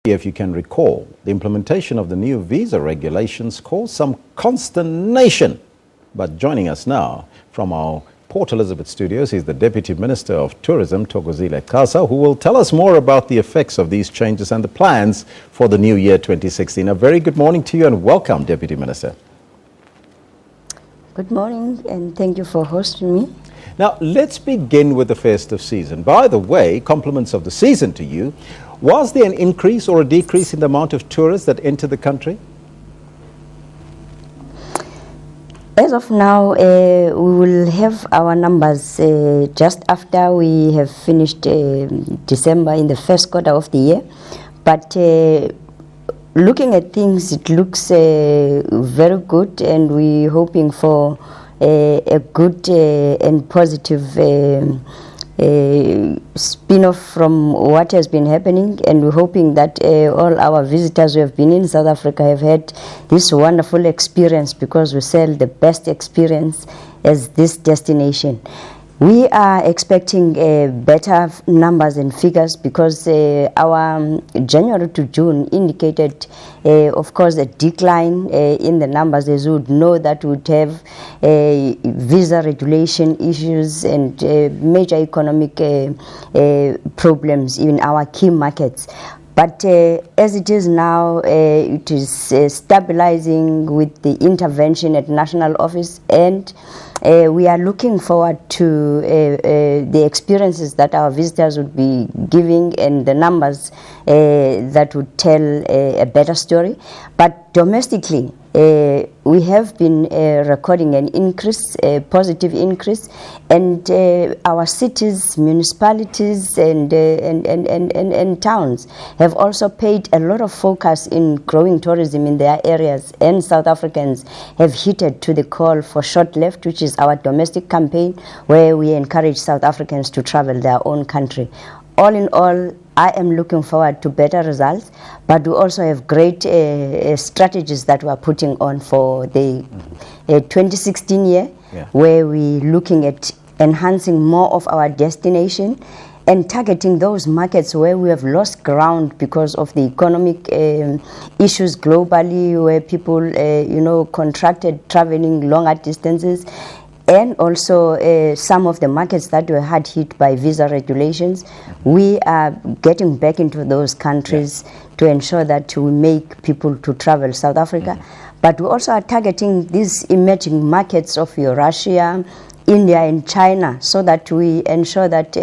If you can recall, the implementation of the new visa regulations caused some consternation. But joining us now from our Port Elizebeth studios is the Deputy Minister of Tourism, Tokozile Xasa, who will tell us more about the effects of these changes and the plans for the new year 2016. A very good morning to you and welcome, Deputy Minister. Good morning and thank you for hosting me. Now, let's begin with the festive season. By the way, compliments of the season to you. Was there an increase or a decrease in the amount of tourists that enter the country? As of now, we will have our numbers just after we have finished December in the first quarter of the year. But looking at things, it looks very good, and we're hoping for a good and positive spin-off from what has been happening, and we're hoping that all our visitors who have been in South Africa have had this wonderful experience, because we sell the best experience as this destination. We are expecting better numbers and figures, because our January to June indicated, of course, a decline in the numbers. As you would know, that would have visa regulation issues and major economic problems in our key markets. But as it is now, it is stabilizing with the intervention at national office, and we are looking forward to the experiences that our visitors would be giving and the numbers that would tell a better story. But domestically, we have been recording an increase, a positive increase, and our cities, municipalities, and towns have also paid a lot of focus in growing tourism in their areas, and South Africans have heeded to the call for Short Left, which is our domestic campaign, where we encourage South Africans to travel their own country. All in all, I am looking forward to better results, but we also have great strategies that we are putting on for the 2016 year, where we're looking at enhancing more of our destination and targeting those markets where we have lost ground because of the economic issues globally, where people, contracted traveling longer distances. And also some of the markets that were hard hit by visa regulations. We are getting back into those countries to ensure that we make people to travel South Africa. But we also are targeting these emerging markets of Russia, India and China, so that we ensure that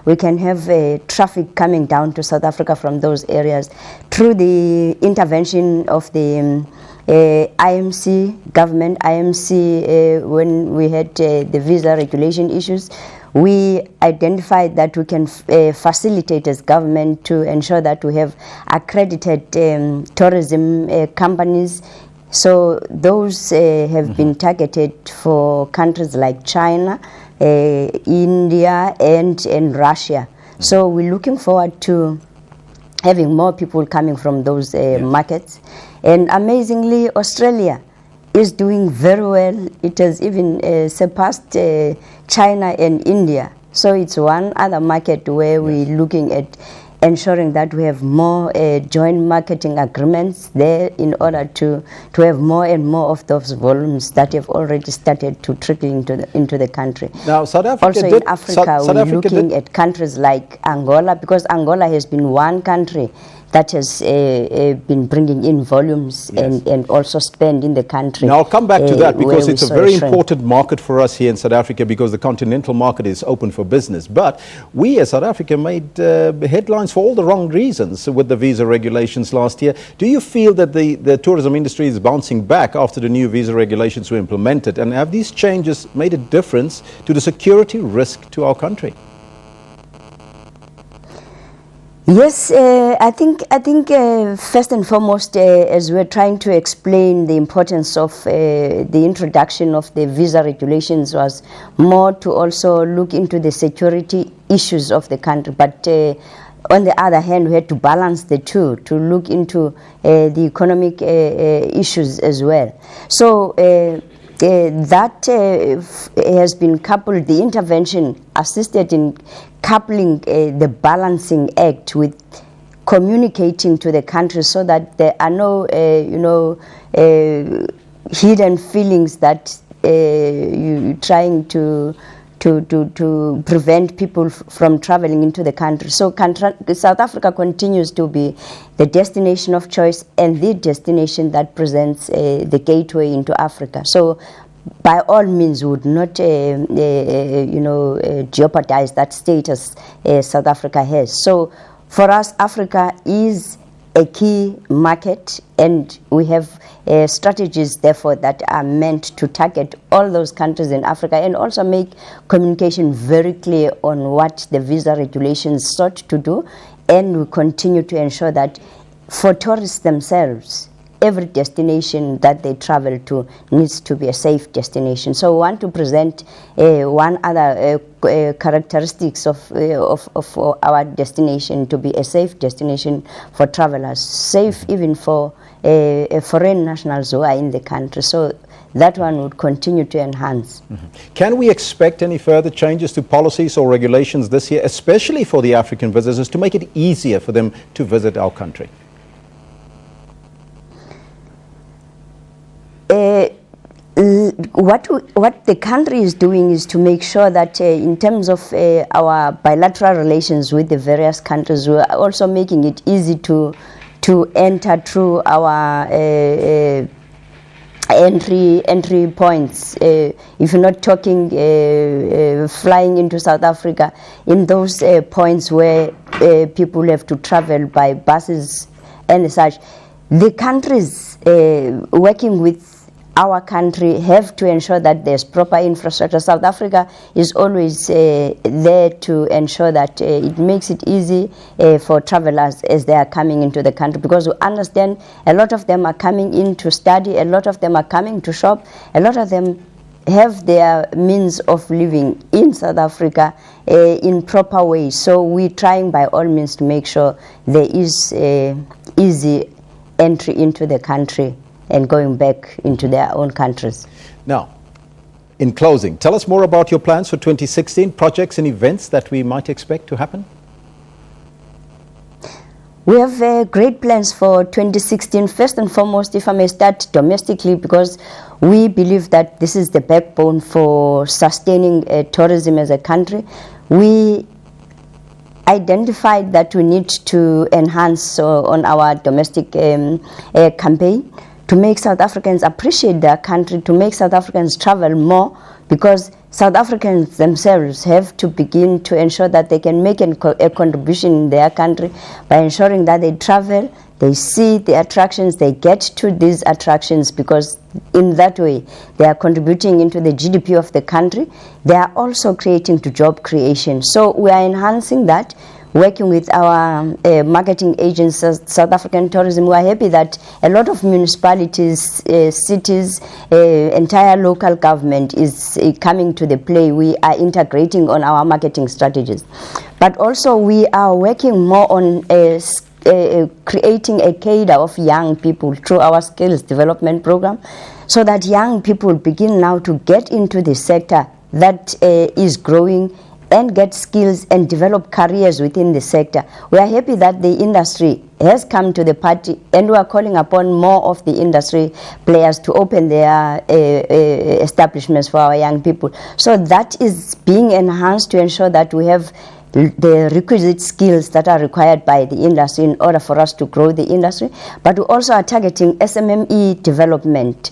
we can have traffic coming down to South Africa from those areas through the intervention of the IMC government. When we had the visa regulation issues, we identified that we can facilitate as government to ensure that we have accredited tourism companies. So those have been targeted for countries like China, India and Russia. So we're looking forward to having more people coming from those markets. And amazingly, Australia is doing very well. It has even surpassed China and India. So it's one other market where we're looking at ensuring that we have more joint marketing agreements there, in order to have more and more of those volumes that have already started to trickle into the country. Now, South Africa also in Africa, we're looking at countries like Angola, because Angola has been one country that has been bringing in volumes and also spend in the country. Now, I'll come back to that, because it's a very important market for us here in South Africa, because the continental market is open for business. But we as South Africa made headlines for all the wrong reasons with the visa regulations last year. Do you feel that the tourism industry is bouncing back after the new visa regulations were implemented? And have these changes made a difference to the security risk to our country? Yes, I think first and foremost, as we're trying to explain the importance of the introduction of the visa regulations, was more to also look into the security issues of the country. But on the other hand, we had to balance the two, to look into the economic issues as well. So that has been coupled, the intervention assisted in coupling the balancing act with communicating to the country so that there are no, hidden feelings that you're trying to prevent people from traveling into the country. So South Africa continues to be the destination of choice and the destination that presents the gateway into Africa. So by all means would not jeopardize that status South Africa has. So for us, Africa is a key market, and we have strategies therefore that are meant to target all those countries in Africa and also make communication very clear on what the visa regulations sought to do, and we continue to ensure that for tourists themselves, every destination that they travel to needs to be a safe destination. So we want to present one other characteristics of our destination to be a safe destination for travelers, safe even for foreign nationals who are in the country. So that one would continue to enhance. Mm-hmm. Can we expect any further changes to policies or regulations this year, especially for the African visitors, to make it easier for them to visit our country? What the country is doing is to make sure that in terms of our bilateral relations with the various countries, we are also making it easy to enter through our entry points. If you're not talking flying into South Africa, in those points where people have to travel by buses and such, the countries working with our country have to ensure that there's proper infrastructure. South Africa is always there to ensure that it makes it easy for travelers as they are coming into the country, because we understand a lot of them are coming in to study, a lot of them are coming to shop, a lot of them have their means of living in South Africa in proper ways. So we're trying by all means to make sure there is easy entry into the country and going back into their own countries. Now, in closing, tell us more about your plans for 2016, projects and events that we might expect to happen. We have great plans for 2016. First and foremost, if I may start domestically, because we believe that this is the backbone for sustaining tourism as a country. We identified that we need to enhance on our domestic campaign to make South Africans appreciate their country, to make South Africans travel more, because South Africans themselves have to begin to ensure that they can make a contribution in their country by ensuring that they travel, they see the attractions, they get to these attractions, because in that way they are contributing into the GDP of the country. They are also creating to job creation. So we are enhancing that, working with our marketing agencies, South African Tourism. We are happy that a lot of municipalities, cities, entire local government is coming to the play. We are integrating on our marketing strategies. But also we are working more on creating a cadre of young people through our skills development program, so that young people begin now to get into the sector that is growing and get skills and develop careers within the sector. We are happy that the industry has come to the party, and we are calling upon more of the industry players to open their establishments for our young people. So that is being enhanced to ensure that we have the requisite skills that are required by the industry in order for us to grow the industry. But we also are targeting SMME development,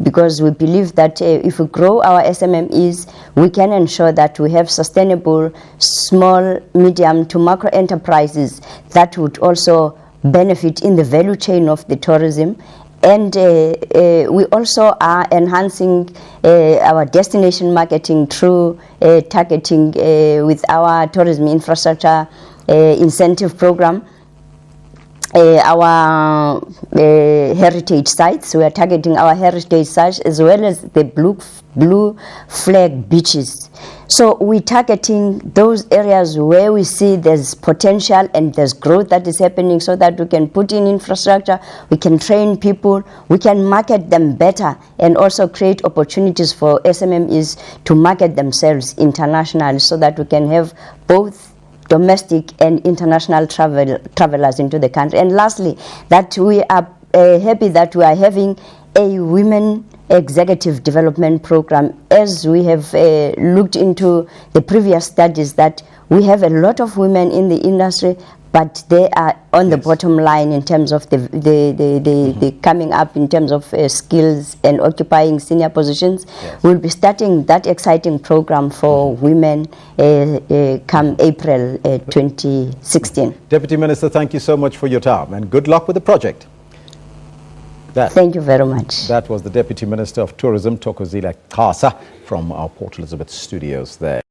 because we believe that if we grow our SMMEs, we can ensure that we have sustainable small, medium to macro enterprises that would also benefit in the value chain of the tourism. And we also are enhancing our destination marketing through targeting with our tourism infrastructure incentive program. Our heritage sites, we are targeting our heritage sites as well as the blue flag beaches. So we're targeting those areas where we see there's potential and there's growth that is happening, so that we can put in infrastructure, we can train people, we can market them better, and also create opportunities for SMMEs to market themselves internationally, so that we can have both domestic and international travelers into the country. And lastly, that we are happy that we are having a women executive development program, as we have looked into the previous studies, that we have a lot of women in the industry, but they are on the bottom line in terms of the coming up in terms of skills and occupying senior positions. We'll be starting that exciting program for women come April 2016. Deputy Minister, thank you so much for your time and good luck with the project. Thank you very much. That was the Deputy Minister of Tourism, Tokozile Xasa, from our Port Elizebeth studios there.